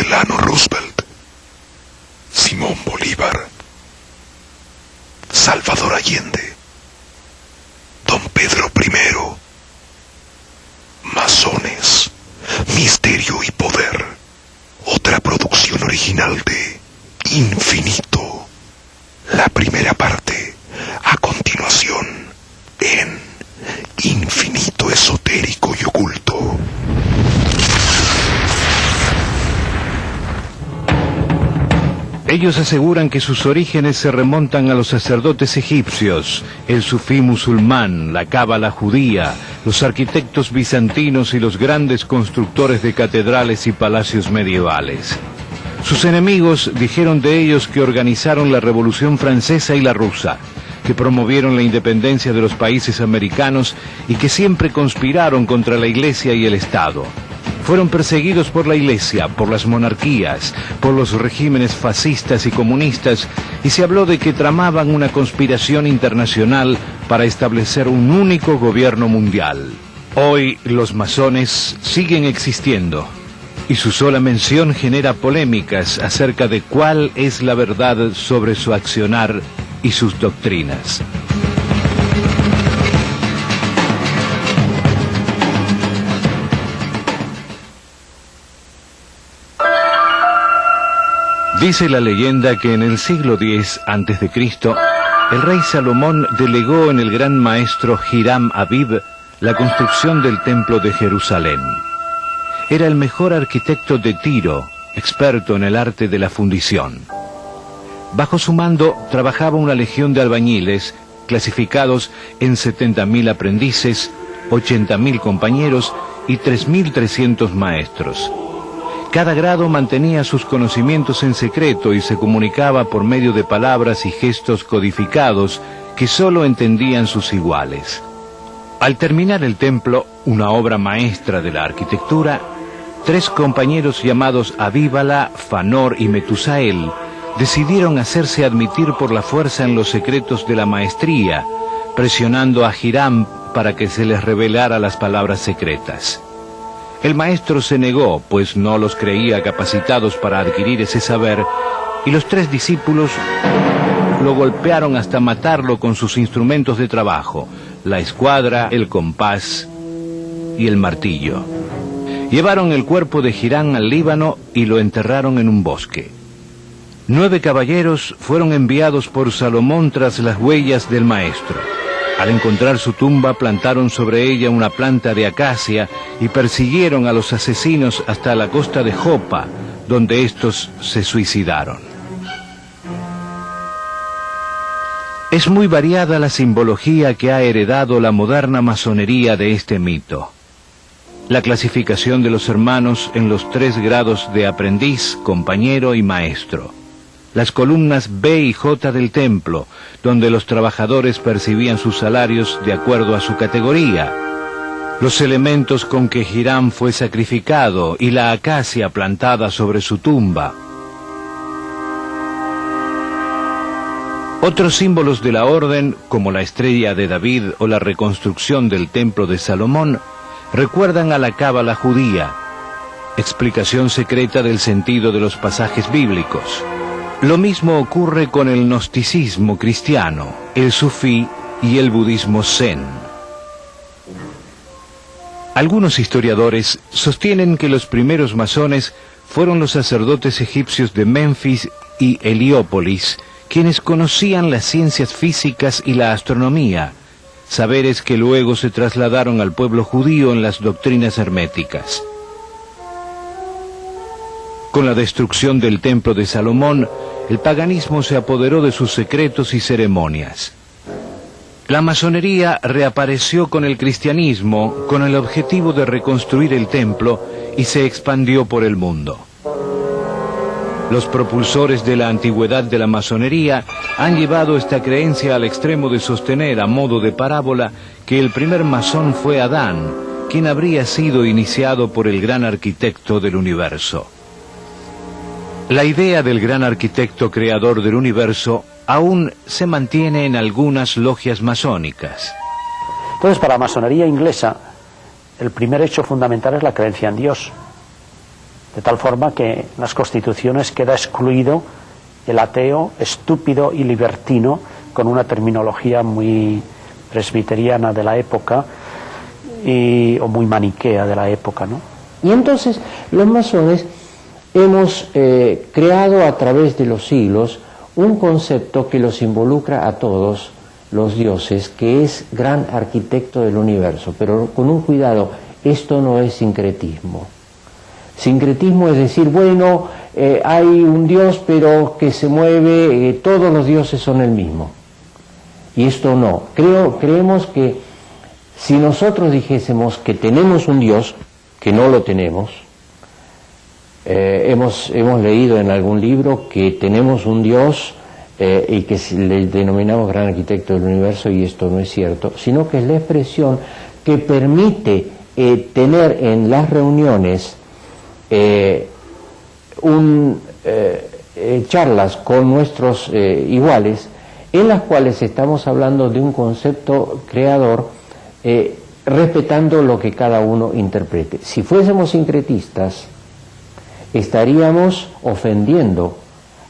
Delano Roosevelt, Simón Bolívar, Salvador Allende, Don Pedro I. Masones, misterio y poder. Otra producción original de Infinito. La primera parte, a continuación, en Infinito Esotérico y Oculto. Ellos aseguran que sus orígenes se remontan a los sacerdotes egipcios, el sufí musulmán, la cábala judía, los arquitectos bizantinos y los grandes constructores de catedrales y palacios medievales. Sus enemigos dijeron de ellos que organizaron la Revolución Francesa y la rusa, que promovieron la independencia de los países americanos y que siempre conspiraron contra la Iglesia y el Estado. Fueron perseguidos por la Iglesia, por las monarquías, por los regímenes fascistas y comunistas, y se habló de que tramaban una conspiración internacional para establecer un único gobierno mundial. Hoy los masones siguen existiendo, y su sola mención genera polémicas acerca de cuál es la verdad sobre su accionar y sus doctrinas. Dice la leyenda que en el siglo X a.C., el rey Salomón delegó en el gran maestro Hiram Abib la construcción del templo de Jerusalén. Era el mejor arquitecto de Tiro, experto en el arte de la fundición. Bajo su mando trabajaba una legión de albañiles, clasificados en 70.000 aprendices, 80.000 compañeros y 3.300 maestros. Cada grado mantenía sus conocimientos en secreto y se comunicaba por medio de palabras y gestos codificados que solo entendían sus iguales. Al terminar el templo, una obra maestra de la arquitectura, 3 compañeros llamados Abíbala, Fanor y Metusael decidieron hacerse admitir por la fuerza en los secretos de la maestría, presionando a Hiram para que se les revelara las palabras secretas. El maestro se negó, pues no los creía capacitados para adquirir ese saber, y los 3 discípulos lo golpearon hasta matarlo con sus instrumentos de trabajo, la escuadra, el compás y el martillo. Llevaron el cuerpo de Hiram al Líbano y lo enterraron en un bosque. 9 caballeros fueron enviados por Salomón tras las huellas del maestro. Al encontrar su tumba, plantaron sobre ella una planta de acacia y persiguieron a los asesinos hasta la costa de Jopa, donde estos se suicidaron. Es muy variada la simbología que ha heredado la moderna masonería de este mito. La clasificación de los hermanos en los 3 grados de aprendiz, compañero y maestro. Las columnas B y J del templo, donde los trabajadores percibían sus salarios de acuerdo a su categoría. Los elementos con que Hiram fue sacrificado y la acacia plantada sobre su tumba. Otros símbolos de la orden, como la estrella de David o la reconstrucción del templo de Salomón, recuerdan a la cábala judía, explicación secreta del sentido de los pasajes bíblicos. Lo mismo ocurre con el gnosticismo cristiano, el sufí y el budismo zen. Algunos historiadores sostienen que los primeros masones fueron los sacerdotes egipcios de Memphis y Heliópolis, quienes conocían las ciencias físicas y la astronomía, saberes que luego se trasladaron al pueblo judío en las doctrinas herméticas. Con la destrucción del templo de Salomón, el paganismo se apoderó de sus secretos y ceremonias. La masonería reapareció con el cristianismo con el objetivo de reconstruir el templo y se expandió por el mundo. Los propulsores de la antigüedad de la masonería han llevado esta creencia al extremo de sostener a modo de parábola que el primer masón fue Adán, quien habría sido iniciado por el gran arquitecto del universo. La idea del gran arquitecto creador del universo aún se mantiene en algunas logias masónicas. Entonces, para la masonería inglesa, el primer hecho fundamental es la creencia en Dios. de tal forma que en las constituciones queda excluido el ateo estúpido y libertino, con una terminología muy presbiteriana de la época o muy maniquea de la época, ¿no? Y entonces los masones hemos creado a través de los siglos un concepto que los involucra a todos los dioses, que es gran arquitecto del universo, pero con un cuidado: esto no es sincretismo. Sincretismo es decir, bueno, hay un Dios pero que se mueve, todos los dioses son el mismo. Y esto no. Creemos que si nosotros dijésemos que tenemos un Dios, que no lo tenemos, hemos leído en algún libro que tenemos un Dios y que le denominamos gran arquitecto del universo, y esto no es cierto, sino que es la expresión que permite tener en las reuniones charlas con nuestros iguales, en las cuales estamos hablando de un concepto creador, respetando lo que cada uno interprete. Si fuésemos sincretistas, estaríamos ofendiendo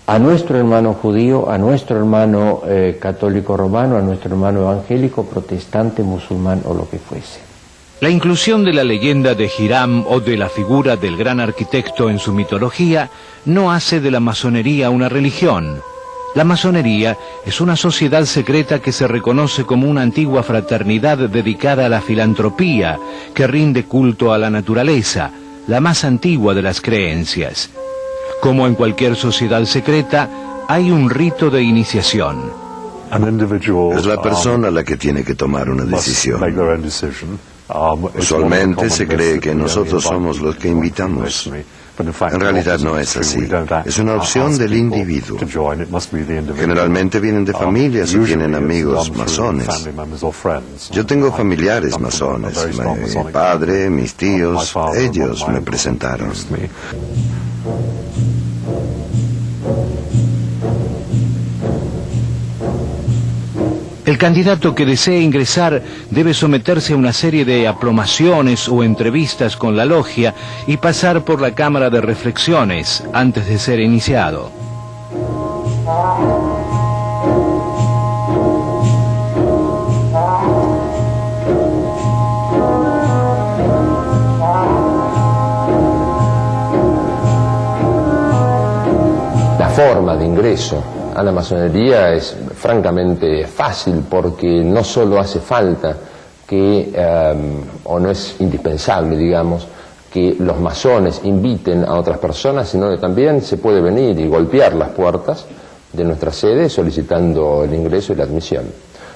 a nuestro hermano judío, a nuestro hermano católico romano, a nuestro hermano evangélico, protestante, musulmán o lo que fuese. La inclusión de la leyenda de Hiram o de la figura del gran arquitecto en su mitología no hace de la masonería una religión. La masonería es una sociedad secreta que se reconoce como una antigua fraternidad dedicada a la filantropía, que rinde culto a la naturaleza, la más antigua de las creencias. Como en cualquier sociedad secreta, hay un rito de iniciación. Es la persona la que tiene que tomar una decisión. Usualmente se cree que nosotros somos los que invitamos. En realidad no es así. Es una opción del individuo. Generalmente vienen de familias o tienen amigos masones. Yo tengo familiares masones. Mi padre, mis tíos, ellos me presentaron. El candidato que desee ingresar debe someterse a una serie de aplomaciones o entrevistas con la logia y pasar por la cámara de reflexiones antes de ser iniciado. La forma de ingreso a la masonería es francamente fácil, porque no solo hace falta que, o no es indispensable, digamos, que los masones inviten a otras personas, sino que también se puede venir y golpear las puertas de nuestra sede solicitando el ingreso y la admisión.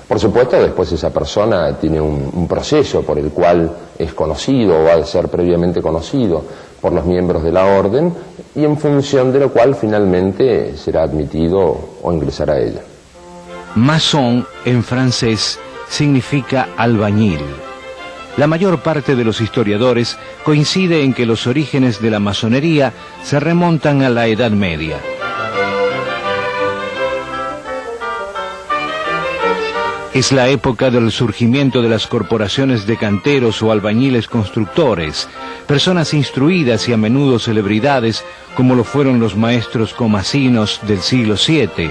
Por supuesto, después esa persona tiene un proceso por el cual es conocido o va a ser previamente conocido por los miembros de la orden, y en función de lo cual finalmente será admitido o ingresará a ella. Maçon en francés significa albañil. La mayor parte de los historiadores coincide en que los orígenes de la masonería se remontan a la Edad Media. Es la época del surgimiento de las corporaciones de canteros o albañiles constructores, personas instruidas y a menudo celebridades, como lo fueron los maestros comasinos del siglo VII.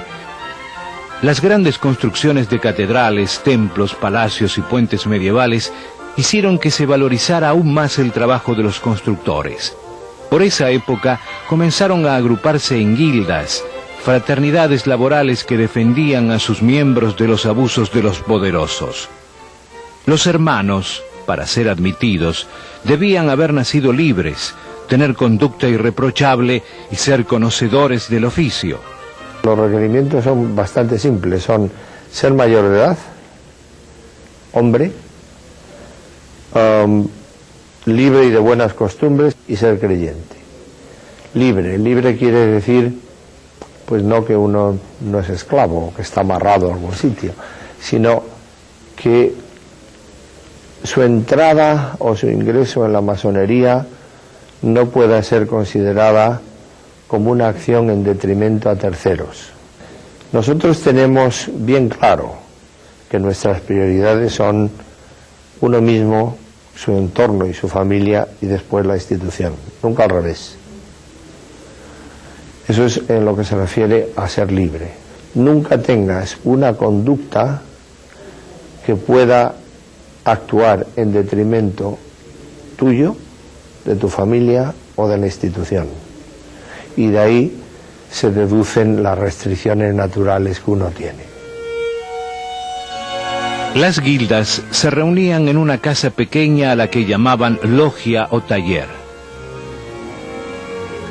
Las grandes construcciones de catedrales, templos, palacios y puentes medievales hicieron que se valorizara aún más el trabajo de los constructores. Por esa época comenzaron a agruparse en guildas, fraternidades laborales que defendían a sus miembros de los abusos de los poderosos. Los hermanos, para ser admitidos, debían haber nacido libres, tener conducta irreprochable y ser conocedores del oficio. Los requerimientos son bastante simples, son ser mayor de edad, hombre, libre y de buenas costumbres, y ser creyente. Libre quiere decir, pues no que uno no es esclavo, que está amarrado a algún sitio, sino que su entrada o su ingreso en la masonería no pueda ser considerada como una acción en detrimento a terceros. Nosotros tenemos bien claro que nuestras prioridades son uno mismo, su entorno y su familia, y después la institución, nunca al revés. Eso es en lo que se refiere a ser libre. Nunca tengas una conducta que pueda actuar en detrimento tuyo, de tu familia o de la institución. Y de ahí se deducen las restricciones naturales que uno tiene. Las guildas se reunían en una casa pequeña a la que llamaban logia o taller.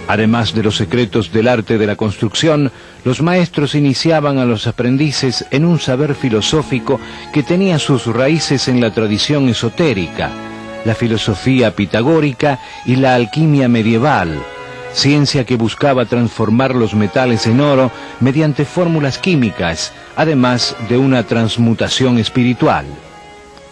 Además de los secretos del arte de la construcción, los maestros iniciaban a los aprendices en un saber filosófico que tenía sus raíces en la tradición esotérica, la filosofía pitagórica y la alquimia medieval, ciencia que buscaba transformar los metales en oro mediante fórmulas químicas, además de una transmutación espiritual.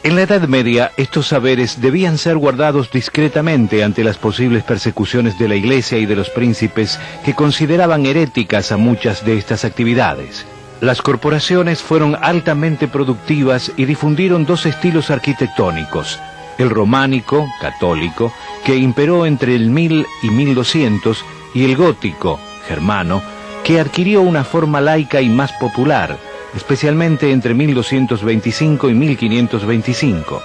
En la Edad Media, estos saberes debían ser guardados discretamente ante las posibles persecuciones de la Iglesia y de los príncipes que consideraban heréticas a muchas de estas actividades. Las corporaciones fueron altamente productivas y difundieron dos estilos arquitectónicos: el románico, católico, que imperó entre el 1000 y 1200, y el gótico, germano, que adquirió una forma laica y más popular, especialmente entre 1225 y 1525.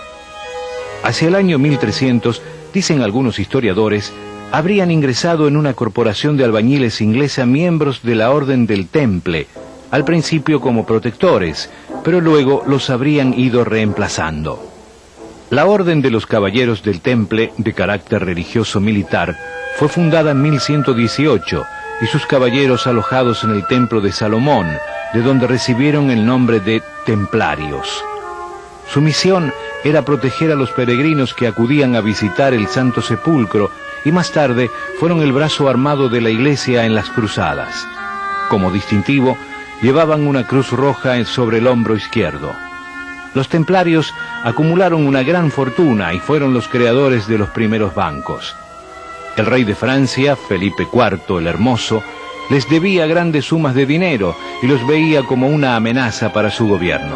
Hacia el año 1300, dicen algunos historiadores, habrían ingresado en una corporación de albañiles inglesa miembros de la Orden del Temple, al principio como protectores, pero luego los habrían ido reemplazando. La Orden de los Caballeros del Temple, de carácter religioso militar, fue fundada en 1118, y sus caballeros alojados en el Templo de Salomón, de donde recibieron el nombre de templarios. Su misión era proteger a los peregrinos que acudían a visitar el Santo Sepulcro, y más tarde fueron el brazo armado de la Iglesia en las cruzadas. Como distintivo, llevaban una cruz roja sobre el hombro izquierdo. Los templarios acumularon una gran fortuna y fueron los creadores de los primeros bancos. El rey de Francia, Felipe IV el Hermoso, les debía grandes sumas de dinero y los veía como una amenaza para su gobierno.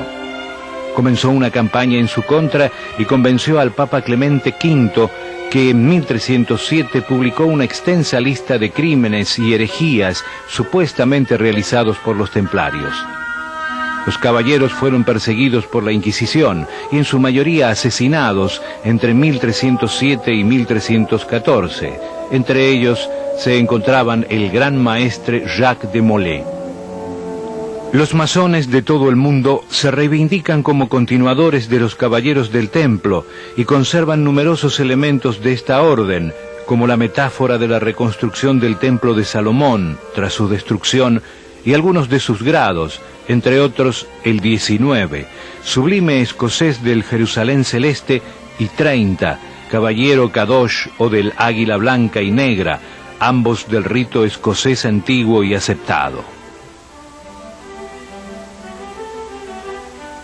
Comenzó una campaña en su contra y convenció al Papa Clemente V, que en 1307 publicó una extensa lista de crímenes y herejías supuestamente realizados por los templarios. Los caballeros fueron perseguidos por la Inquisición y en su mayoría asesinados entre 1307 y 1314. Entre ellos se encontraban el gran maestre Jacques de Molay. Los masones de todo el mundo se reivindican como continuadores de los caballeros del templo y conservan numerosos elementos de esta orden, como la metáfora de la reconstrucción del templo de Salomón tras su destrucción y algunos de sus grados, entre otros el 19, sublime escocés del Jerusalén celeste, y 30, caballero Kadosh o del águila blanca y negra, ambos del rito escocés antiguo y aceptado.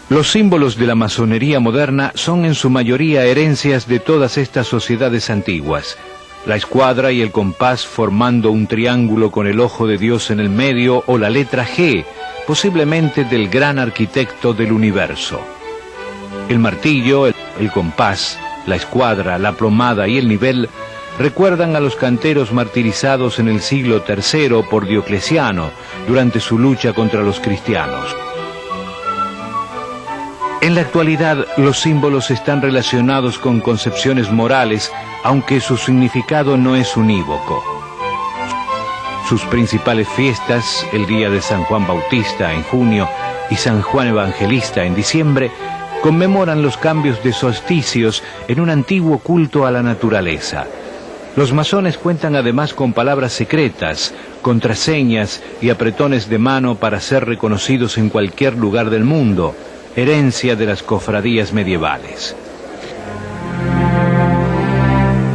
Los símbolos de la masonería moderna son en su mayoría herencias de todas estas sociedades antiguas. La escuadra y el compás formando un triángulo con el ojo de Dios en el medio, o la letra G, posiblemente del gran arquitecto del universo. El martillo, el compás, la escuadra, la plomada y el nivel recuerdan a los canteros martirizados en el siglo III por Diocleciano durante su lucha contra los cristianos. En la actualidad, los símbolos están relacionados con concepciones morales, aunque su significado no es unívoco. Sus principales fiestas, el día de San Juan Bautista en junio y San Juan Evangelista en diciembre, conmemoran los cambios de solsticios en un antiguo culto a la naturaleza. Los masones cuentan además con palabras secretas, contraseñas y apretones de mano para ser reconocidos en cualquier lugar del mundo, herencia de las cofradías medievales.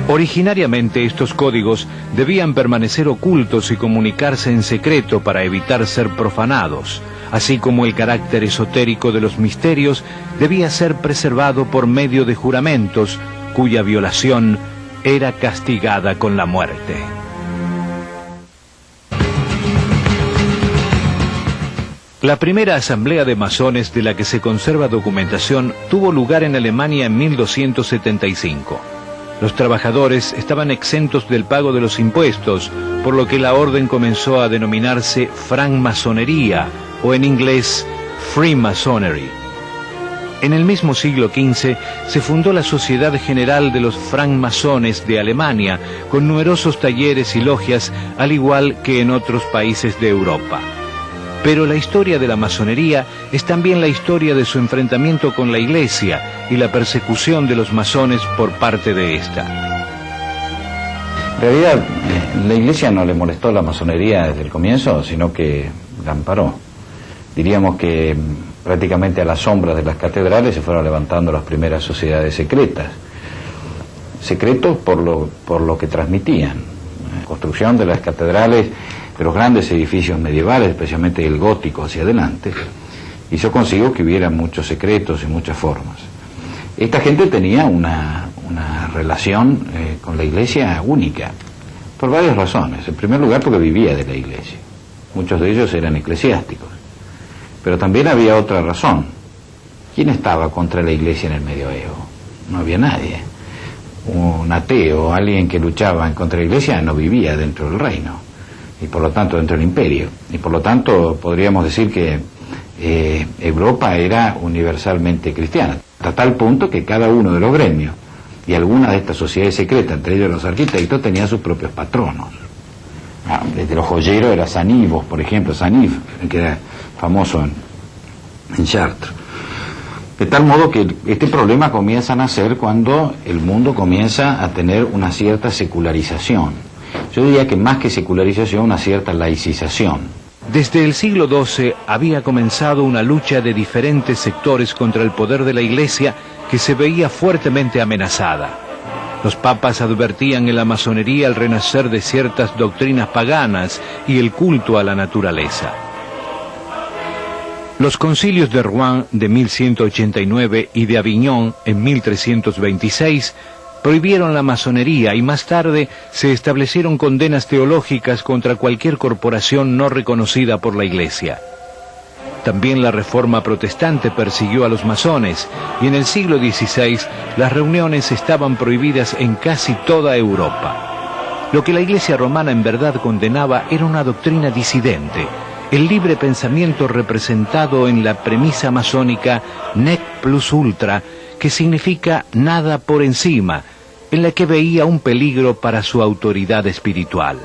Originariamente estos códigos debían permanecer ocultos y comunicarse en secreto para evitar ser profanados, así como el carácter esotérico de los misterios debía ser preservado por medio de juramentos, cuya violación era castigada con la muerte. La primera asamblea de masones de la que se conserva documentación tuvo lugar en Alemania en 1275. Los trabajadores estaban exentos del pago de los impuestos, por lo que la orden comenzó a denominarse francmasonería, o en inglés Freemasonry. En el mismo siglo XV se fundó la Sociedad General de los Francmasones de Alemania, con numerosos talleres y logias, al igual que en otros países de Europa. Pero la historia de la masonería es también la historia de su enfrentamiento con la Iglesia y la persecución de los masones por parte de esta. En realidad, la Iglesia no le molestó la masonería desde el comienzo, sino que la amparó. Diríamos que prácticamente a las sombras de las catedrales se fueron levantando las primeras sociedades secretas. Secretos por lo que transmitían. La construcción de las catedrales, de los grandes edificios medievales, especialmente el gótico hacia adelante, hizo consigo que hubiera muchos secretos y muchas formas. Esta gente tenía una relación con la Iglesia única, por varias razones. En primer lugar, porque vivía de la Iglesia. Muchos de ellos eran eclesiásticos. Pero también había otra razón. ¿Quién estaba contra la Iglesia en el medioevo? No había nadie. Un ateo, alguien que luchaba contra la Iglesia, no vivía dentro del reino, y por lo tanto dentro del imperio. Y por lo tanto podríamos decir que Europa era universalmente cristiana, hasta tal punto que cada uno de los gremios y algunas de estas sociedades secretas, entre ellos los arquitectos, tenían sus propios patronos. Desde los joyeros era Sanivos, por ejemplo, Sanif, que era famoso en Chartres. De tal modo que este problema comienza a nacer cuando el mundo comienza a tener una cierta secularización. Yo diría que más que secularización, una cierta laicización. Desde el siglo XII había comenzado una lucha de diferentes sectores contra el poder de la Iglesia, que se veía fuertemente amenazada. Los papas advertían en la masonería el renacer de ciertas doctrinas paganas y el culto a la naturaleza. Los concilios de Rouen de 1189 y de Aviñón en 1326 prohibieron la masonería y más tarde se establecieron condenas teológicas contra cualquier corporación no reconocida por la Iglesia. También la Reforma protestante persiguió a los masones y en el siglo XVI las reuniones estaban prohibidas en casi toda Europa. Lo que la Iglesia romana en verdad condenaba era una doctrina disidente, el libre pensamiento representado en la premisa masónica nec plus ultra, que significa nada por encima, en la que veía un peligro para su autoridad espiritual.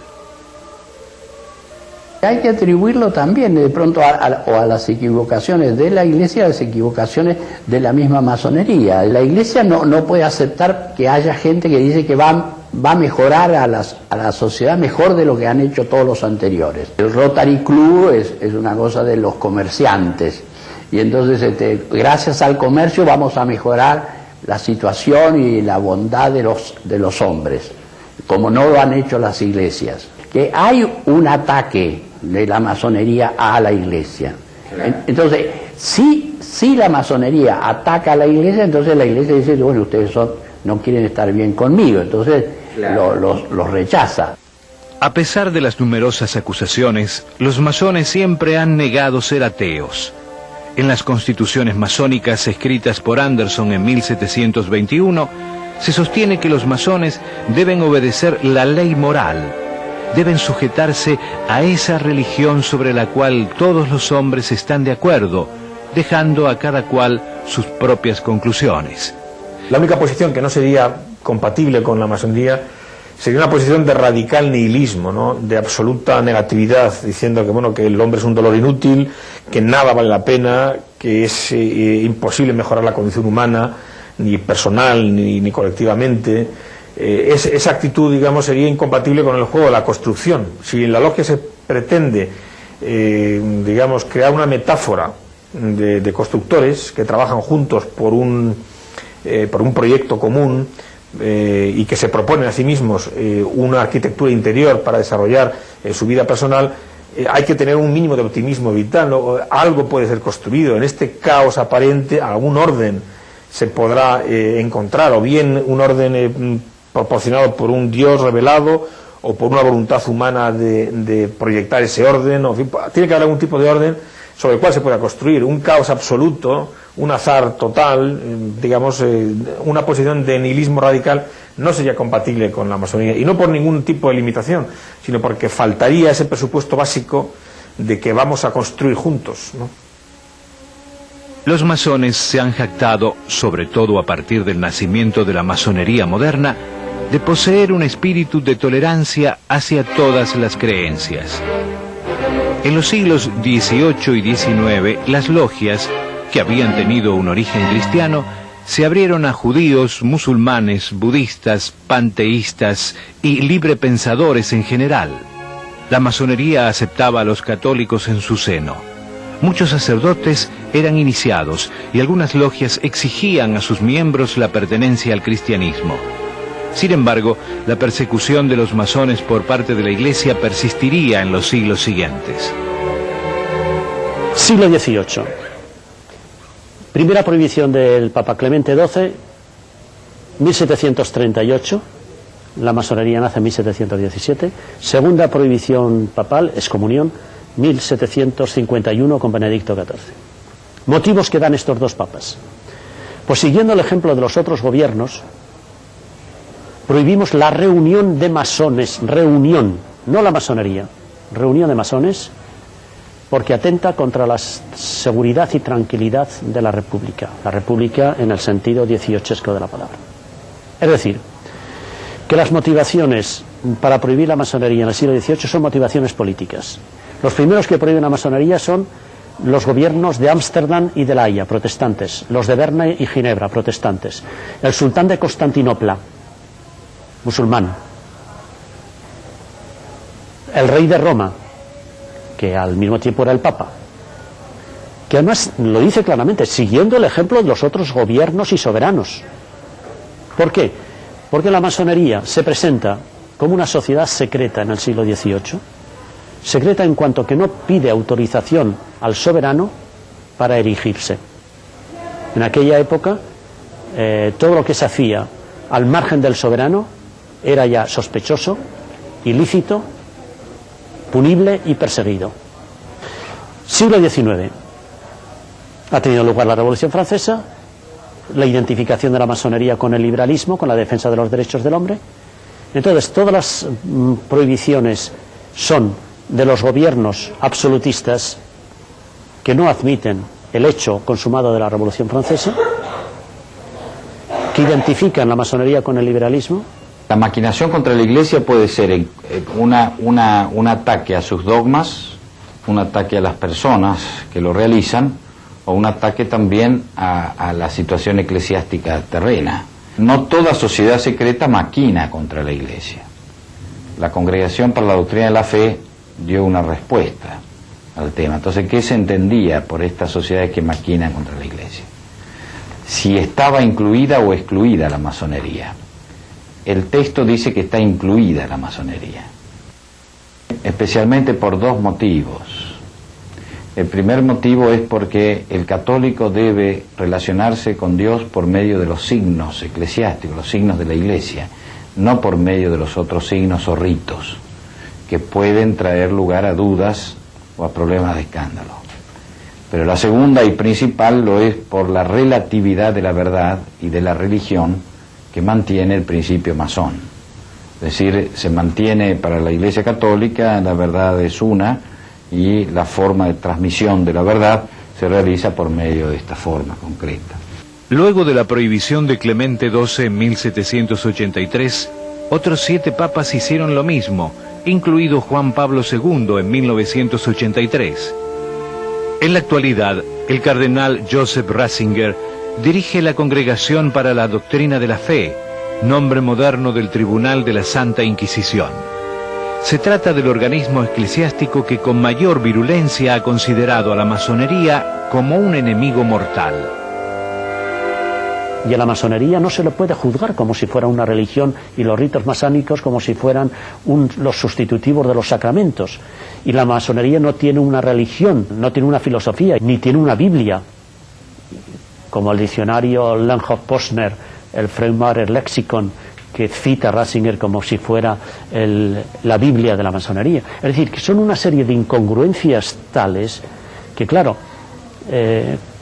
Hay que atribuirlo también de pronto a las equivocaciones de la Iglesia, a las equivocaciones de la misma masonería. La Iglesia no puede aceptar que haya gente que dice que va a mejorar a la sociedad mejor de lo que han hecho todos los anteriores. El Rotary Club es una cosa de los comerciantes, y entonces gracias al comercio vamos a mejorar la situación y la bondad de los hombres, como no lo han hecho las iglesias. Que hay un ataque de la masonería a la Iglesia. Entonces, si la masonería ataca a la Iglesia, entonces la Iglesia dice, bueno, ustedes no quieren estar bien conmigo, entonces los rechaza. A pesar de las numerosas acusaciones, los masones siempre han negado ser ateos. En las constituciones masónicas escritas por Anderson en 1721, se sostiene que los masones deben obedecer la ley moral, deben sujetarse a esa religión sobre la cual todos los hombres están de acuerdo, dejando a cada cual sus propias conclusiones. La única posición que no sería compatible con la masonería sería una posición de radical nihilismo, ¿no? De absoluta negatividad, diciendo que bueno, que el hombre es un dolor inútil, que nada vale la pena, que es imposible mejorar la condición humana, ni personal ni colectivamente. Esa actitud, digamos, sería incompatible con el juego de la construcción. Si en la logia se pretende, digamos, crear una metáfora de constructores que trabajan juntos por un proyecto común, y que se proponen a sí mismos una arquitectura interior para desarrollar su vida personal, hay que tener un mínimo de optimismo vital, ¿no? Algo puede ser construido. En este caos aparente, algún orden se podrá encontrar, o bien un orden proporcionado por un Dios revelado, o por una voluntad humana de proyectar ese orden, o, en fin, tiene que haber algún tipo de orden sobre el cual se pueda construir. Un caos absoluto, un azar total, digamos, una posición de nihilismo radical no sería compatible con la masonería, y no por ningún tipo de limitación, sino porque faltaría ese presupuesto básico de que vamos a construir juntos, ¿no? Los masones se han jactado, sobre todo a partir del nacimiento de la masonería moderna, de poseer un espíritu de tolerancia hacia todas las creencias. En los siglos XVIII y XIX, las logias, que habían tenido un origen cristiano, se abrieron a judíos, musulmanes, budistas, panteístas y librepensadores en general. La masonería aceptaba a los católicos en su seno. Muchos sacerdotes eran iniciados y algunas logias exigían a sus miembros la pertenencia al cristianismo. Sin embargo, la persecución de los masones por parte de la Iglesia persistiría en los siglos siguientes. Siglo XVIII. Primera prohibición del Papa Clemente XII, 1738. La masonería nace en 1717. Segunda prohibición papal, excomunión, 1751 con Benedicto XIV. Motivos que dan estos dos papas. Pues siguiendo el ejemplo de los otros gobiernos, prohibimos la reunión de masones, reunión, no la masonería, reunión de masones, porque atenta contra la seguridad y tranquilidad de la República en el sentido dieciochesco de la palabra. Es decir, que las motivaciones para prohibir la masonería en el siglo XVIII son motivaciones políticas. Los primeros que prohíben la masonería son los gobiernos de Ámsterdam y de La Haya, protestantes, los de Berna y Ginebra, protestantes, el sultán de Constantinopla, musulmán, el rey de Roma, que al mismo tiempo era el Papa, que además lo dice claramente, siguiendo el ejemplo de los otros gobiernos y soberanos. ¿Por qué? Porque la masonería se presenta como una sociedad secreta en el siglo XVIII, secreta en cuanto que no pide autorización al soberano para erigirse. En aquella época, todo lo que se hacía al margen del soberano era ya sospechoso, ilícito, punible y perseguido. Siglo XIX. Ha tenido lugar la Revolución Francesa, la identificación de la masonería con el liberalismo, con la defensa de los derechos del hombre. Entonces, todas las prohibiciones son de los gobiernos absolutistas que no admiten el hecho consumado de la Revolución Francesa, que identifican la masonería con el liberalismo. La maquinación contra la Iglesia puede ser un ataque a sus dogmas, un ataque a las personas que lo realizan, o un ataque también a la situación eclesiástica terrena. No toda sociedad secreta maquina contra la Iglesia. La Congregación para la Doctrina de la Fe dio una respuesta al tema. Entonces, ¿qué se entendía por estas sociedades que maquinan contra la Iglesia? Si estaba incluida o excluida la masonería. El texto dice que está incluida la masonería, especialmente por dos motivos. El primer motivo es porque el católico debe relacionarse con Dios por medio de los signos eclesiásticos, los signos de la Iglesia, no por medio de los otros signos o ritos que pueden traer lugar a dudas o a problemas de escándalo. Pero la segunda y principal lo es por la relatividad de la verdad y de la religión que mantiene el principio masón. Es decir, se mantiene para la Iglesia Católica, la verdad es una, y la forma de transmisión de la verdad se realiza por medio de esta forma concreta. Luego de la prohibición de Clemente XII en 1783, otros 7 papas hicieron lo mismo, incluido Juan Pablo II en 1983. En la actualidad, el cardenal Joseph Ratzinger dirige la Congregación para la Doctrina de la Fe, nombre moderno del Tribunal de la Santa Inquisición. Se trata del organismo eclesiástico que con mayor virulencia ha considerado a la masonería como un enemigo mortal. Y a la masonería no se le puede juzgar como si fuera una religión y los ritos masánicos como si fueran los sustitutivos de los sacramentos. Y la masonería no tiene una religión, no tiene una filosofía, ni tiene una Biblia, como el diccionario Langhoff-Posner, el Freimarer Lexicon, que cita a Ratzinger como si fuera la Biblia de la masonería. Es decir, que son una serie de incongruencias tales que, claro,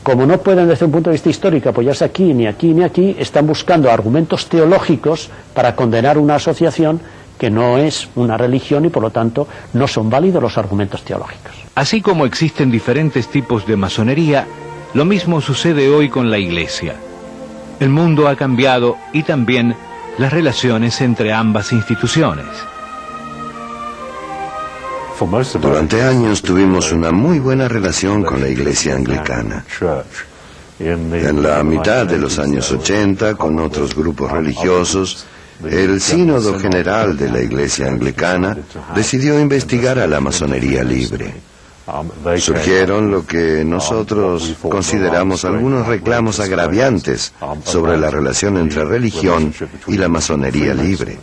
como no pueden desde un punto de vista histórico apoyarse aquí, ni aquí, ni aquí, están buscando argumentos teológicos para condenar una asociación que no es una religión y por lo tanto no son válidos los argumentos teológicos. Así como existen diferentes tipos de masonería, lo mismo sucede hoy con la Iglesia. El mundo ha cambiado y también las relaciones entre ambas instituciones. Durante años tuvimos una muy buena relación con la Iglesia Anglicana. En la mitad de los años 80, con otros grupos religiosos, el Sínodo General de la Iglesia Anglicana decidió investigar a la masonería libre. Surgieron lo que nosotros consideramos algunos reclamos agraviantes sobre la relación entre religión y la masonería libre.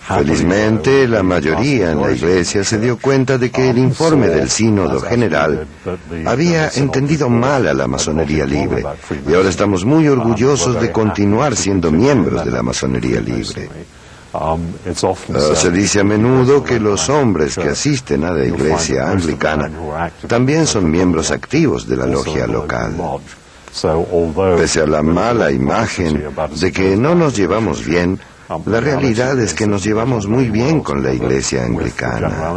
Felizmente, la mayoría en la Iglesia se dio cuenta de que el informe del Sínodo General había entendido mal a la masonería libre, y ahora estamos muy orgullosos de continuar siendo miembros de la masonería libre. Se dice a menudo que los hombres que asisten a la Iglesia Anglicana también son miembros activos de la logia local. Pese a la mala imagen de que no nos llevamos bien, la realidad es que nos llevamos muy bien con la Iglesia Anglicana.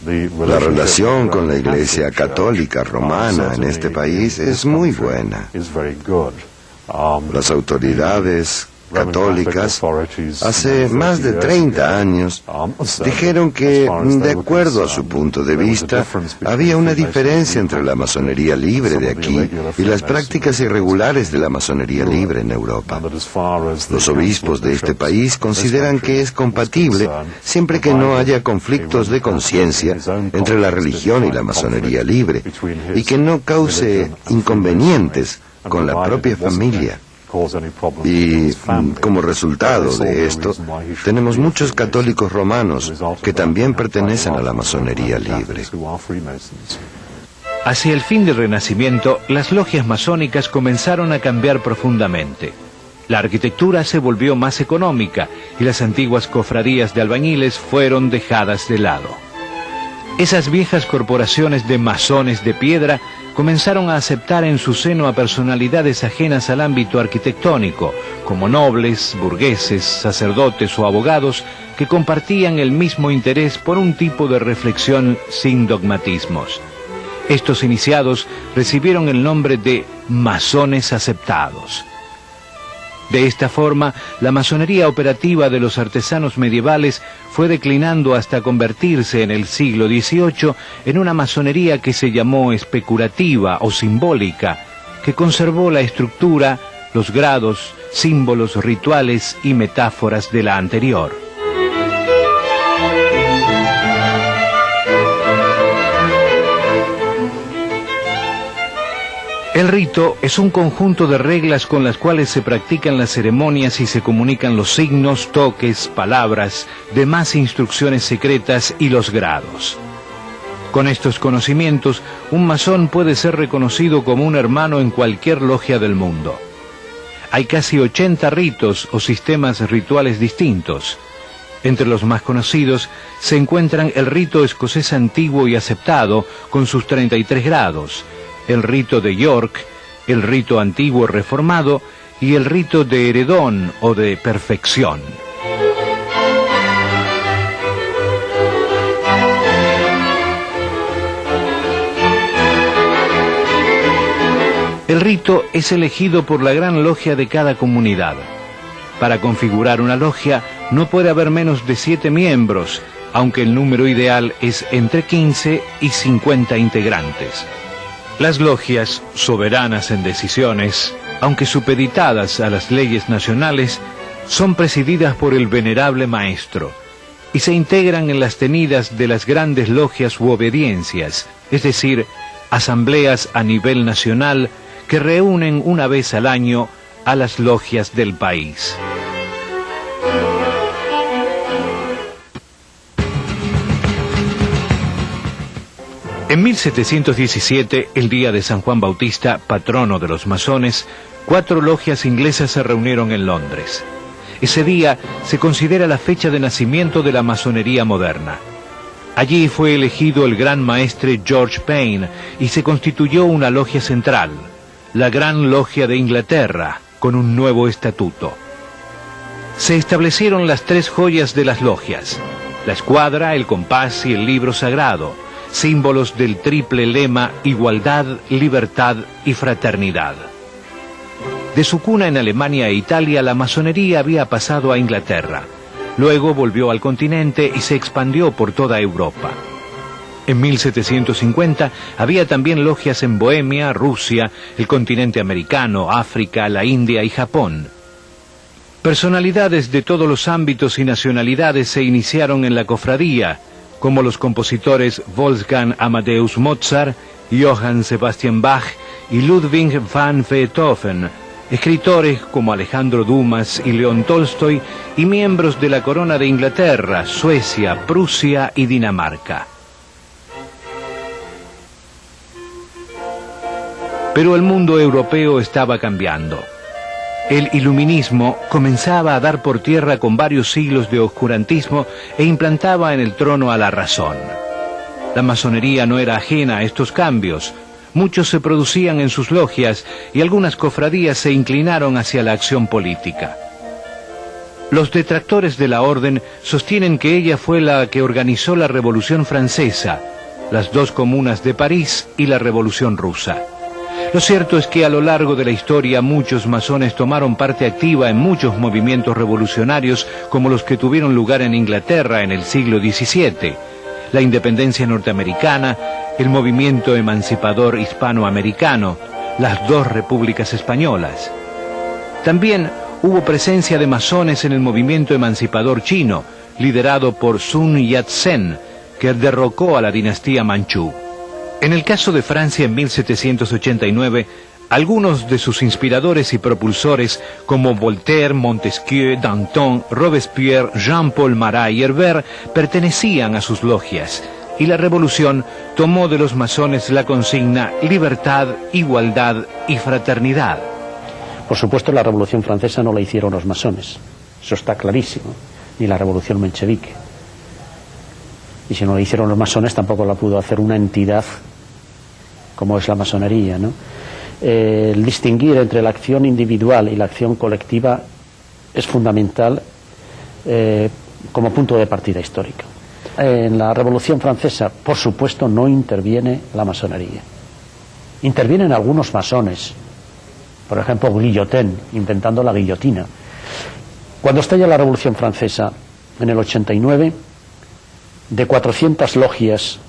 La relación con la Iglesia Católica Romana en este país es muy buena. Las autoridades católicas hace más de 30 años dijeron que, de acuerdo a su punto de vista, había una diferencia entre la masonería libre de aquí y las prácticas irregulares de la masonería libre en Europa. Los obispos de este país consideran que es compatible siempre que no haya conflictos de conciencia entre la religión y la masonería libre y que no cause inconvenientes con la propia familia. Y como resultado de esto, tenemos muchos católicos romanos que también pertenecen a la masonería libre. Hacia el fin del Renacimiento, las logias masónicas comenzaron a cambiar profundamente. La arquitectura se volvió más económica y las antiguas cofradías de albañiles fueron dejadas de lado. Esas viejas corporaciones de masones de piedra comenzaron a aceptar en su seno a personalidades ajenas al ámbito arquitectónico, como nobles, burgueses, sacerdotes o abogados que compartían el mismo interés por un tipo de reflexión sin dogmatismos. Estos iniciados recibieron el nombre de masones aceptados. De esta forma, la masonería operativa de los artesanos medievales fue declinando hasta convertirse en el siglo XVIII en una masonería que se llamó especulativa o simbólica, que conservó la estructura, los grados, símbolos, rituales y metáforas de la anterior. El rito es un conjunto de reglas con las cuales se practican las ceremonias y se comunican los signos, toques, palabras, demás instrucciones secretas y los grados. Con estos conocimientos, un masón puede ser reconocido como un hermano en cualquier logia del mundo. Hay casi 80 ritos o sistemas rituales distintos. Entre los más conocidos se encuentran el rito escocés antiguo y aceptado, con sus 33 grados, el rito de York, el rito antiguo reformado y el rito de heredón o de perfección. El rito es elegido por la gran logia de cada comunidad. Para configurar una logia no puede haber menos de 7 miembros, aunque el número ideal es entre 15 y 50 integrantes. Las logias, soberanas en decisiones, aunque supeditadas a las leyes nacionales, son presididas por el venerable maestro y se integran en las tenidas de las grandes logias u obediencias, es decir, asambleas a nivel nacional que reúnen una vez al año a las logias del país. En 1717, el día de San Juan Bautista, patrono de los masones, 4 logias inglesas se reunieron en Londres. Ese día se considera la fecha de nacimiento de la masonería moderna. Allí fue elegido el gran maestre George Payne y se constituyó una logia central, la Gran Logia de Inglaterra, con un nuevo estatuto. Se establecieron las tres joyas de las logias: la escuadra, el compás y el libro sagrado, símbolos del triple lema igualdad, libertad y fraternidad. De su cuna en Alemania e Italia, la masonería había pasado a Inglaterra. Luego volvió al continente y se expandió por toda Europa. En 1750 había también logias en Bohemia, Rusia, el continente americano, África, la India y Japón. Personalidades de todos los ámbitos y nacionalidades se iniciaron en la cofradía, como los compositores Wolfgang Amadeus Mozart, Johann Sebastian Bach y Ludwig van Beethoven, escritores como Alejandro Dumas y León Tolstoy, y miembros de la Corona de Inglaterra, Suecia, Prusia y Dinamarca. Pero el mundo europeo estaba cambiando. El iluminismo comenzaba a dar por tierra con varios siglos de oscurantismo e implantaba en el trono a la razón. La masonería no era ajena a estos cambios. Muchos se producían en sus logias y algunas cofradías se inclinaron hacia la acción política. Los detractores de la orden sostienen que ella fue la que organizó la Revolución Francesa, las dos comunas de París y la Revolución Rusa. Lo cierto es que a lo largo de la historia muchos masones tomaron parte activa en muchos movimientos revolucionarios, como los que tuvieron lugar en Inglaterra en el siglo XVII, la independencia norteamericana, el movimiento emancipador hispanoamericano, las dos repúblicas españolas. También hubo presencia de masones en el movimiento emancipador chino, liderado por Sun Yat-sen, que derrocó a la dinastía manchú. En el caso de Francia en 1789, algunos de sus inspiradores y propulsores, como Voltaire, Montesquieu, Danton, Robespierre, Jean-Paul Marat y Herbert, pertenecían a sus logias, y la revolución tomó de los masones la consigna libertad, igualdad y fraternidad. Por supuesto, la Revolución Francesa no la hicieron los masones, eso está clarísimo, ni la Revolución Menchevique. Y si no la hicieron los masones, tampoco la pudo hacer una entidad como es la masonería, ¿no? El distinguir entre la acción individual y la acción colectiva es fundamental como punto de partida histórico. En la Revolución Francesa, por supuesto, no interviene la masonería. Intervienen algunos masones, por ejemplo, Guillotin, inventando la guillotina. Cuando estalla la Revolución Francesa, en el 89, de 400 logias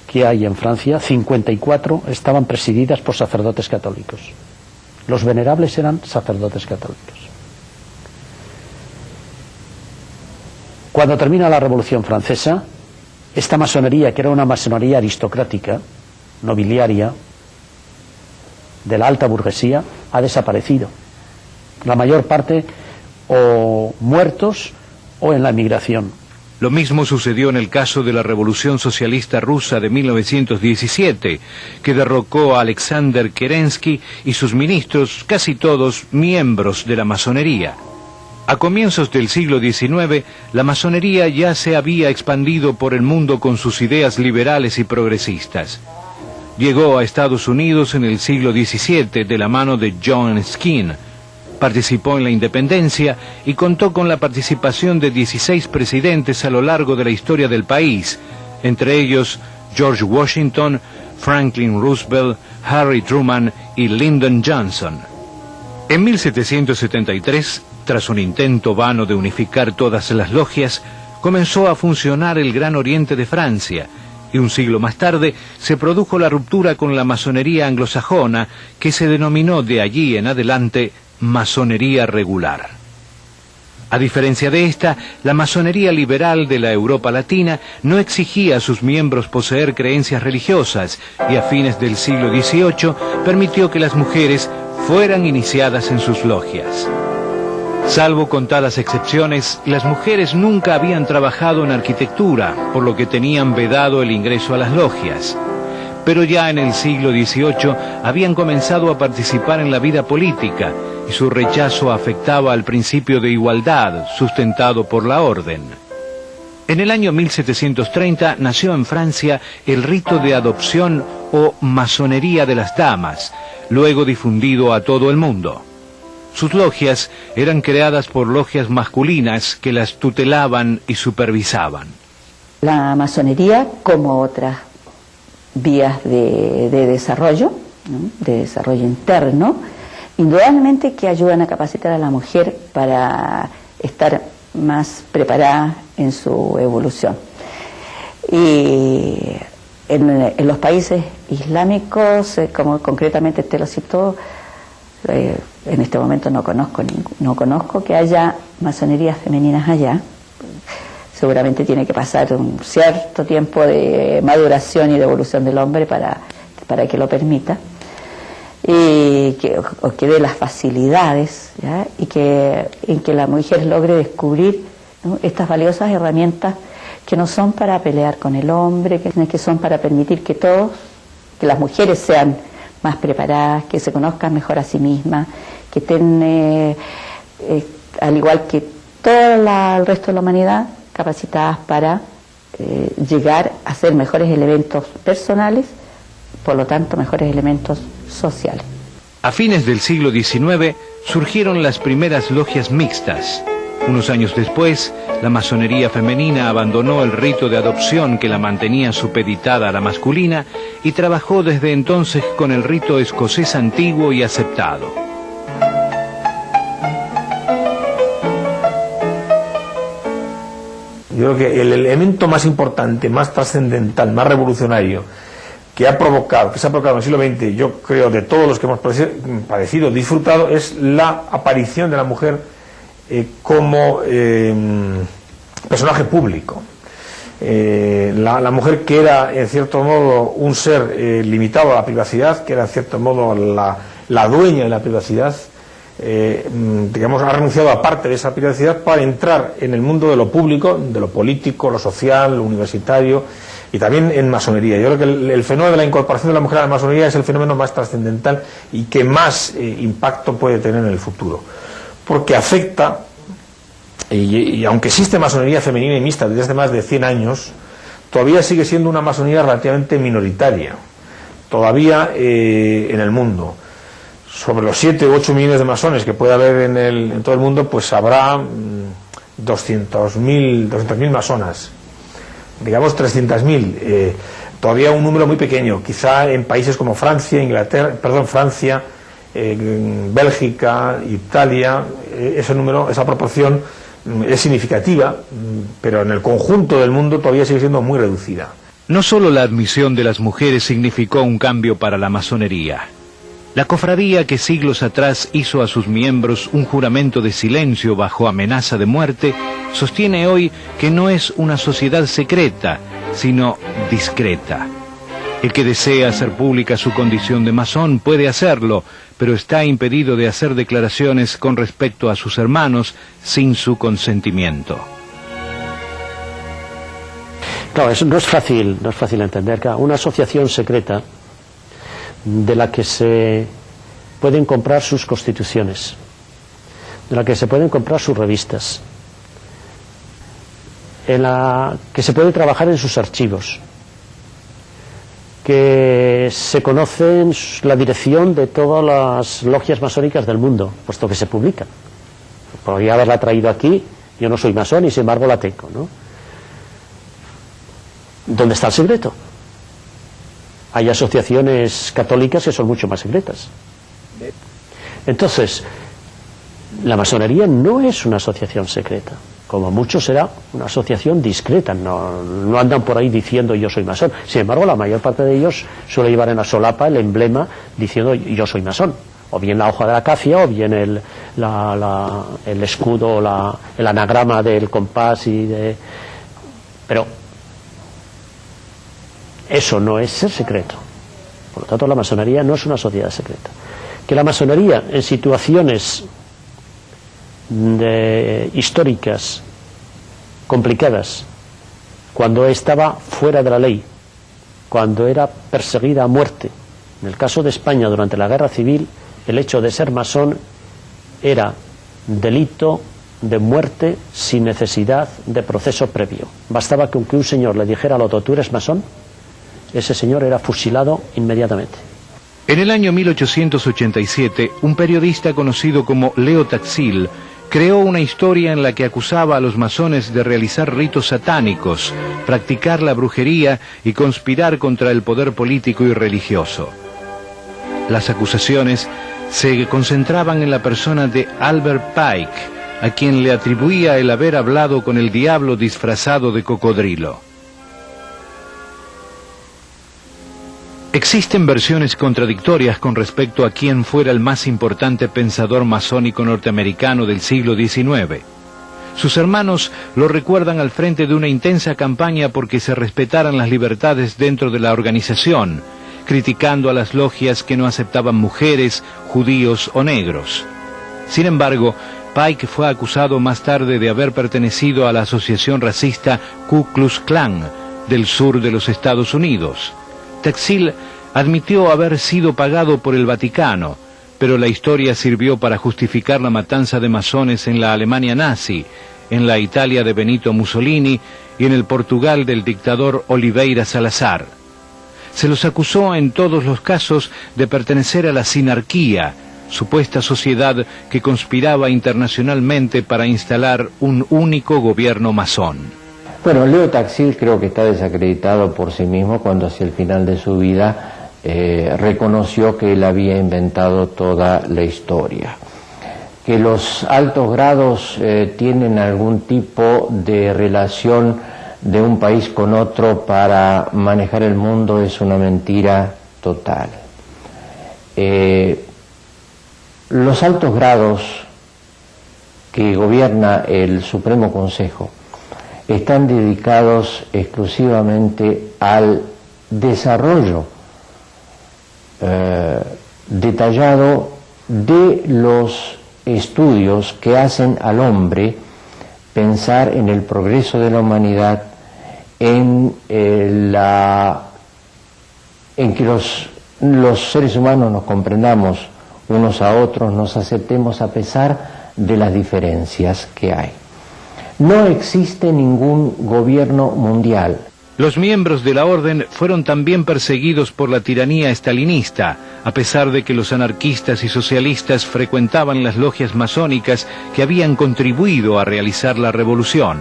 que hay en Francia, 54 estaban presididas por sacerdotes católicos. Los venerables eran sacerdotes católicos. Cuando termina la Revolución Francesa, esta masonería, que era una masonería aristocrática, nobiliaria, de la alta burguesía, ha desaparecido. La mayor parte o muertos o en la emigración. Lo mismo sucedió en el caso de la Revolución Socialista Rusa de 1917, que derrocó a Alexander Kerensky y sus ministros, casi todos miembros de la masonería. A comienzos del siglo XIX, la masonería ya se había expandido por el mundo con sus ideas liberales y progresistas. Llegó a Estados Unidos en el siglo XVII de la mano de John Skene. Participó en la independencia y contó con la participación de 16 presidentes a lo largo de la historia del país, entre ellos George Washington, Franklin Roosevelt, Harry Truman y Lyndon Johnson. En 1773, tras un intento vano de unificar todas las logias, comenzó a funcionar el Gran Oriente de Francia, y un siglo más tarde se produjo la ruptura con la masonería anglosajona, que se denominó de allí en adelante masonería regular. A diferencia de esta, la masonería liberal de la Europa latina no exigía a sus miembros poseer creencias religiosas y a fines del siglo XVIII permitió que las mujeres fueran iniciadas en sus logias. Salvo contadas excepciones, las mujeres nunca habían trabajado en arquitectura, por lo que tenían vedado el ingreso a las logias. Pero ya en el siglo XVIII habían comenzado a participar en la vida política, y su rechazo afectaba al principio de igualdad sustentado por la orden. En el año 1730 nació en Francia el rito de adopción o masonería de las damas, luego difundido a todo el mundo. Sus logias eran creadas por logias masculinas que las tutelaban y supervisaban. La masonería, como otras vías de desarrollo, ¿no?, de desarrollo interno, indudablemente que ayudan a capacitar a la mujer para estar más preparada en su evolución. Y en los países islámicos, como concretamente usted lo citó, en este momento no conozco que haya masonerías femeninas allá. Seguramente tiene que pasar un cierto tiempo de maduración y de evolución del hombre para que lo permita, y que dé las facilidades, ¿ya?, y en que la mujer logre descubrir, ¿no?, estas valiosas herramientas que no son para pelear con el hombre, que son para permitir que las mujeres sean más preparadas, que se conozcan mejor a sí mismas, que estén, al igual que todo el resto de la humanidad, capacitadas para llegar a ser mejores elementos personales, por lo tanto mejores elementos sociales. A fines del siglo XIX surgieron las primeras logias mixtas. Unos años después, la masonería femenina abandonó el rito de adopción que la mantenía supeditada a la masculina y trabajó desde entonces con el rito escocés antiguo y aceptado. Yo creo que el elemento más importante, más trascendental, más revolucionario que se ha provocado en el siglo XX, yo creo, de todos los que hemos padecido, disfrutado, es la aparición de la mujer como personaje público. La mujer, que era en cierto modo un ser limitado a la privacidad, que era en cierto modo la dueña de la privacidad, digamos, ha renunciado a parte de esa privacidad para entrar en el mundo de lo público, de lo político, lo social, lo universitario, y también en masonería. Yo creo que el fenómeno de la incorporación de la mujer a la masonería es el fenómeno más trascendental y que más impacto puede tener en el futuro, porque afecta, y aunque existe masonería femenina y mixta desde hace más de 100 años, todavía sigue siendo una masonería relativamente minoritaria, todavía en el mundo. Sobre los 7 u 8 millones de masones que puede haber en todo el mundo, pues habrá 200.000 masonas, digamos 300.000, todavía un número muy pequeño. Quizá en países como Francia, Bélgica, Italia, ese número, esa proporción es significativa, pero en el conjunto del mundo todavía sigue siendo muy reducida. No solo la admisión de las mujeres significó un cambio para la masonería. La cofradía, que siglos atrás hizo a sus miembros un juramento de silencio bajo amenaza de muerte, sostiene hoy que no es una sociedad secreta, sino discreta. El que desea hacer pública su condición de masón puede hacerlo, pero está impedido de hacer declaraciones con respecto a sus hermanos sin su consentimiento. Claro, eso no es fácil entender. Claro, una asociación secreta de la que se pueden comprar sus constituciones, de la que se pueden comprar sus revistas, en la que se puede trabajar en sus archivos, que se conocen la dirección de todas las logias masónicas del mundo, puesto que se publican. Podría haberla traído aquí, yo no soy masón y sin embargo la tengo, ¿no? ¿Dónde está el secreto? Hay asociaciones católicas que son mucho más secretas. Entonces, la masonería no es una asociación secreta. Como mucho será una asociación discreta. No andan por ahí diciendo yo soy masón. Sin embargo, la mayor parte de ellos suele llevar en la solapa el emblema diciendo yo soy masón. O bien la hoja de la acacia, o bien el escudo, el anagrama del compás Pero eso no es ser secreto. Por lo tanto, la masonería no es una sociedad secreta. Que la masonería, en situaciones históricas complicadas, cuando estaba fuera de la ley, cuando era perseguida a muerte, en el caso de España durante la Guerra Civil, el hecho de ser masón era delito de muerte sin necesidad de proceso previo. Bastaba que un señor le dijera al otro, tú eres masón, ese señor era fusilado inmediatamente. En el año 1887, un periodista conocido como Leo Taxil creó una historia en la que acusaba a los masones de realizar ritos satánicos, practicar la brujería y conspirar contra el poder político y religioso. Las acusaciones se concentraban en la persona de Albert Pike, a quien le atribuía el haber hablado con el diablo disfrazado de cocodrilo. Existen versiones contradictorias con respecto a quién fuera el más importante pensador masónico norteamericano del siglo XIX. Sus hermanos lo recuerdan al frente de una intensa campaña porque se respetaran las libertades dentro de la organización, criticando a las logias que no aceptaban mujeres, judíos o negros. Sin embargo, Pike fue acusado más tarde de haber pertenecido a la asociación racista Ku Klux Klan del sur de los Estados Unidos. Taxil admitió haber sido pagado por el Vaticano, pero la historia sirvió para justificar la matanza de masones en la Alemania nazi, en la Italia de Benito Mussolini y en el Portugal del dictador Oliveira Salazar. Se los acusó en todos los casos de pertenecer a la sinarquía, supuesta sociedad que conspiraba internacionalmente para instalar un único gobierno masón. Bueno, Leo Taxil creo que está desacreditado por sí mismo cuando hacia el final de su vida reconoció que él había inventado toda la historia. Que los altos grados tienen algún tipo de relación de un país con otro para manejar el mundo es una mentira total. Los altos grados que gobierna el Supremo Consejo están dedicados exclusivamente al desarrollo detallado de los estudios que hacen al hombre pensar en el progreso de la humanidad, en que los seres humanos nos comprendamos unos a otros, nos aceptemos a pesar de las diferencias que hay. No existe ningún gobierno mundial. Los miembros de la orden fueron también perseguidos por la tiranía estalinista, a pesar de que los anarquistas y socialistas frecuentaban las logias masónicas que habían contribuido a realizar la revolución.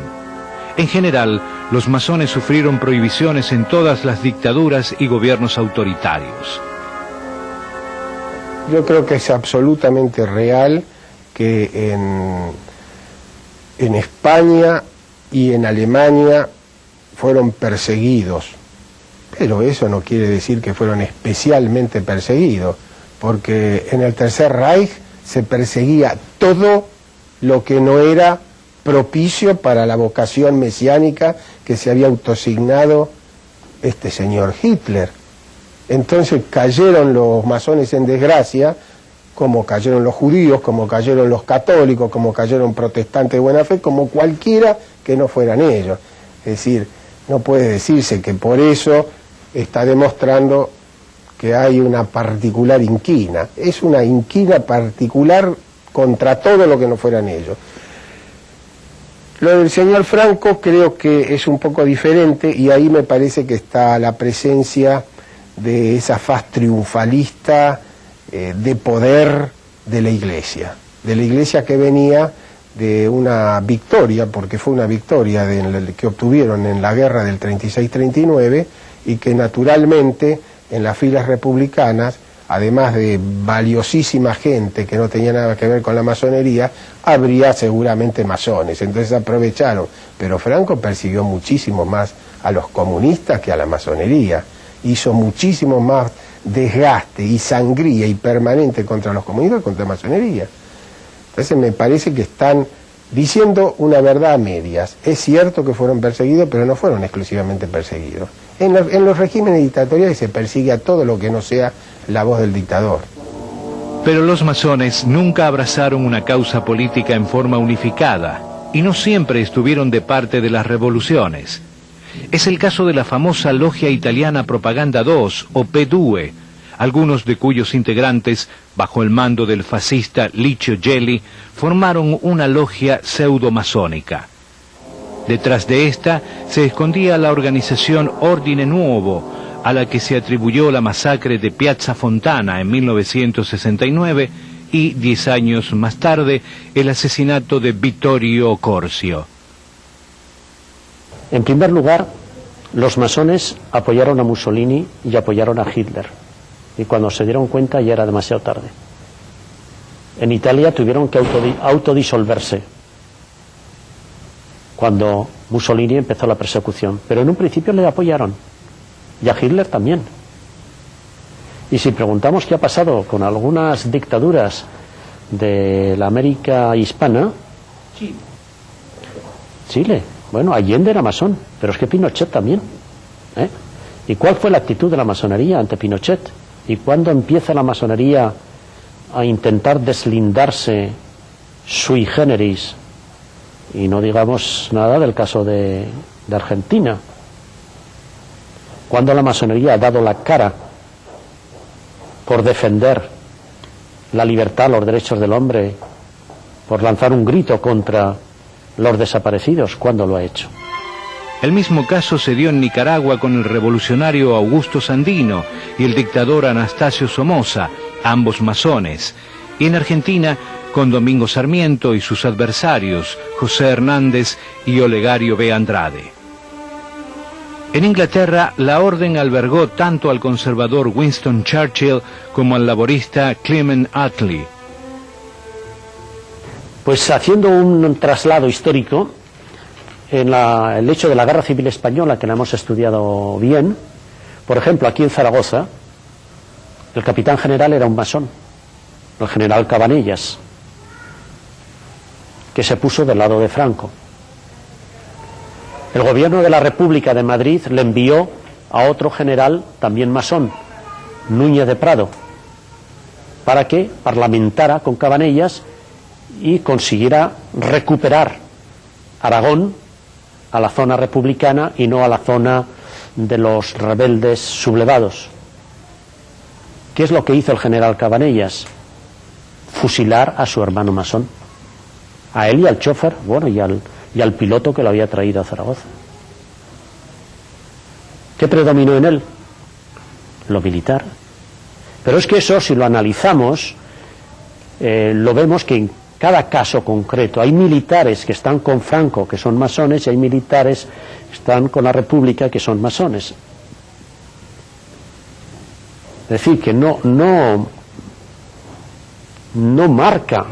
En general, los masones sufrieron prohibiciones en todas las dictaduras y gobiernos autoritarios. Yo creo que es absolutamente real que en España y en Alemania fueron perseguidos, pero eso no quiere decir que fueron especialmente perseguidos, porque en el Tercer Reich se perseguía todo lo que no era propicio para la vocación mesiánica que se había autoasignado este señor Hitler. Entonces cayeron los masones en desgracia, como cayeron los judíos, como cayeron los católicos, como cayeron protestantes de buena fe, como cualquiera que no fueran ellos. Es decir, no puede decirse que por eso está demostrando que hay una particular inquina. Es una inquina particular contra todo lo que no fueran ellos. Lo del señor Franco creo que es un poco diferente y ahí me parece que está la presencia de esa faz triunfalista de poder de la Iglesia que venía de una victoria, porque fue una victoria que obtuvieron en la guerra del 36-39 y que naturalmente en las filas republicanas, además de valiosísima gente que no tenía nada que ver con la masonería, habría seguramente masones, entonces aprovecharon, pero Franco persiguió muchísimo más a los comunistas que a la masonería, hizo muchísimo más desgaste y sangría y permanente contra los comunistas que contra la masonería. Entonces me parece que están diciendo una verdad a medias. Es cierto que fueron perseguidos, pero no fueron exclusivamente perseguidos. En los regímenes dictatoriales se persigue a todo lo que no sea la voz del dictador. Pero los masones nunca abrazaron una causa política en forma unificada y no siempre estuvieron de parte de las revoluciones. Es el caso de la famosa logia italiana Propaganda II, o P2, algunos de cuyos integrantes, bajo el mando del fascista Licio Gelli, formaron una logia pseudo-masónica. Detrás de esta se escondía la organización Ordine Nuovo, a la que se atribuyó la masacre de Piazza Fontana en 1969 y 10 años más tarde el asesinato de Vittorio Corsio. En primer lugar, los masones apoyaron a Mussolini y apoyaron a Hitler, y cuando se dieron cuenta ya era demasiado tarde. En Italia tuvieron que autodisolverse cuando Mussolini empezó la persecución, pero en un principio le apoyaron, y a Hitler también. Y si preguntamos qué ha pasado con algunas dictaduras de la América hispana, Chile, bueno, Allende era masón, pero es que Pinochet también, ¿eh? ¿Y cuál fue la actitud de la masonería ante Pinochet? ¿Y cuándo empieza la masonería a intentar deslindarse sui generis? Y no digamos nada del caso de Argentina. ¿Cuándo la masonería ha dado la cara por defender la libertad, los derechos del hombre, por lanzar un grito contra los desaparecidos? ¿Cuándo lo ha hecho? El mismo caso se dio en Nicaragua con el revolucionario Augusto Sandino y el dictador Anastasio Somoza, ambos masones, y en Argentina con Domingo Sarmiento y sus adversarios, José Hernández y Olegario B. Andrade. En Inglaterra, la orden albergó tanto al conservador Winston Churchill como al laborista Clement Attlee. Pues haciendo un traslado histórico, en el hecho de la Guerra Civil Española, que la hemos estudiado bien, por ejemplo, aquí en Zaragoza, el capitán general era un masón, el general Cabanellas, que se puso del lado de Franco. El gobierno de la República de Madrid le envió a otro general, también masón, Núñez de Prado, para que parlamentara con Cabanellas y consiguiera recuperar Aragón a la zona republicana y no a la zona de los rebeldes sublevados. ¿Qué es lo que hizo el general Cabanellas? Fusilar a su hermano masón, a él y al chofer, bueno, y al piloto que lo había traído a Zaragoza. ¿Qué predominó en él? Lo militar. Pero es que eso, si lo analizamos, lo vemos que en cada caso concreto hay militares que están con Franco, que son masones, y hay militares que están con la República, que son masones. Es decir, que no marca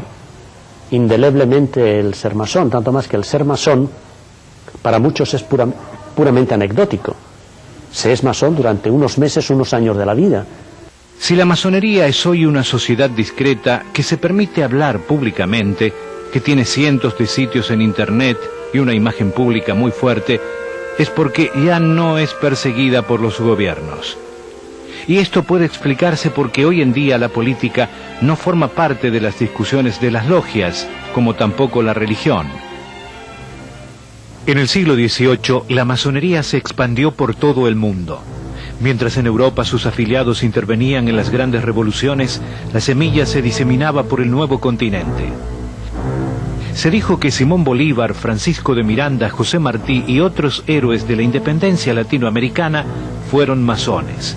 indeleblemente el ser masón, tanto más que el ser masón para muchos es puramente anecdótico. Se es masón durante unos meses, unos años de la vida. Si la masonería es hoy una sociedad discreta que se permite hablar públicamente, que tiene cientos de sitios en internet y una imagen pública muy fuerte, es porque ya no es perseguida por los gobiernos. Y esto puede explicarse porque hoy en día la política no forma parte de las discusiones de las logias, como tampoco la religión. En el siglo XVIII, la masonería se expandió por todo el mundo. Mientras en Europa sus afiliados intervenían en las grandes revoluciones, la semilla se diseminaba por el nuevo continente. Se dijo que Simón Bolívar, Francisco de Miranda, José Martí y otros héroes de la independencia latinoamericana fueron masones.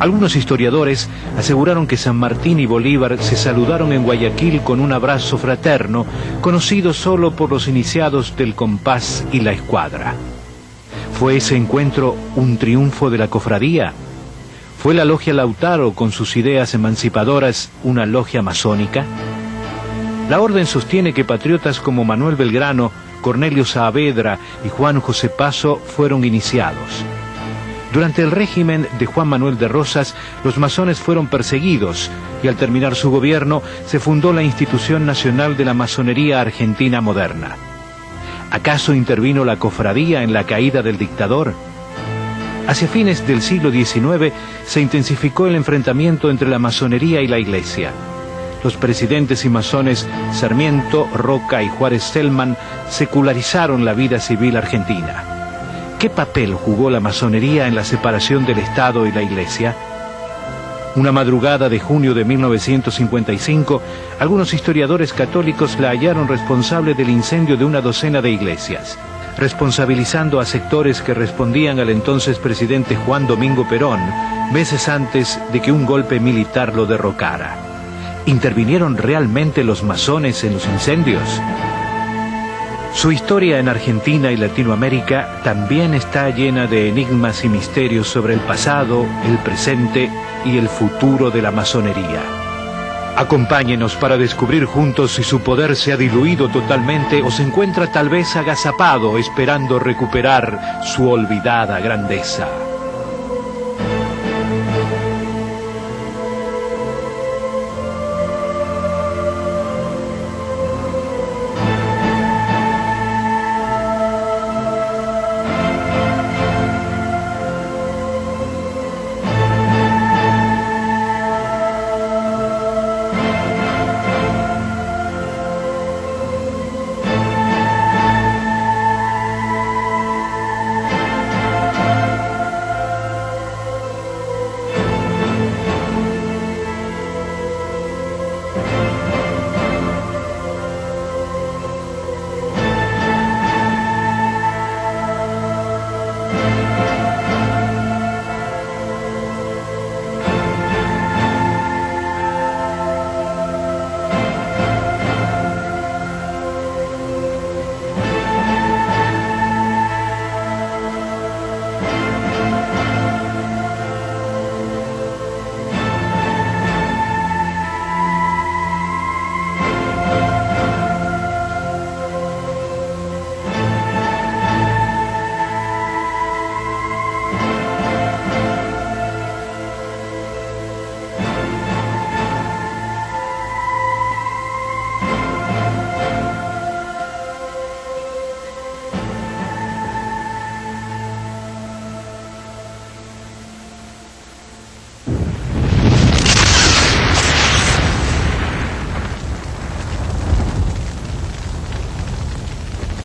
Algunos historiadores aseguraron que San Martín y Bolívar se saludaron en Guayaquil con un abrazo fraterno, conocido solo por los iniciados del compás y la escuadra. ¿Fue ese encuentro un triunfo de la cofradía? ¿Fue la logia Lautaro, con sus ideas emancipadoras, una logia masónica? La orden sostiene que patriotas como Manuel Belgrano, Cornelio Saavedra y Juan José Paso fueron iniciados. Durante el régimen de Juan Manuel de Rosas, los masones fueron perseguidos y al terminar su gobierno se fundó la Institución Nacional de la Masonería Argentina Moderna. ¿Acaso intervino la cofradía en la caída del dictador? Hacia fines del siglo XIX se intensificó el enfrentamiento entre la masonería y la iglesia. Los presidentes y masones Sarmiento, Roca y Juárez Celman secularizaron la vida civil argentina. ¿Qué papel jugó la masonería en la separación del Estado y la Iglesia? Una madrugada de junio de 1955, algunos historiadores católicos la hallaron responsable del incendio de una docena de iglesias, responsabilizando a sectores que respondían al entonces presidente Juan Domingo Perón, meses antes de que un golpe militar lo derrocara. ¿Intervinieron realmente los masones en los incendios? Su historia en Argentina y Latinoamérica también está llena de enigmas y misterios sobre el pasado, el presente y el futuro de la masonería. Acompáñenos para descubrir juntos si su poder se ha diluido totalmente o se encuentra tal vez agazapado esperando recuperar su olvidada grandeza.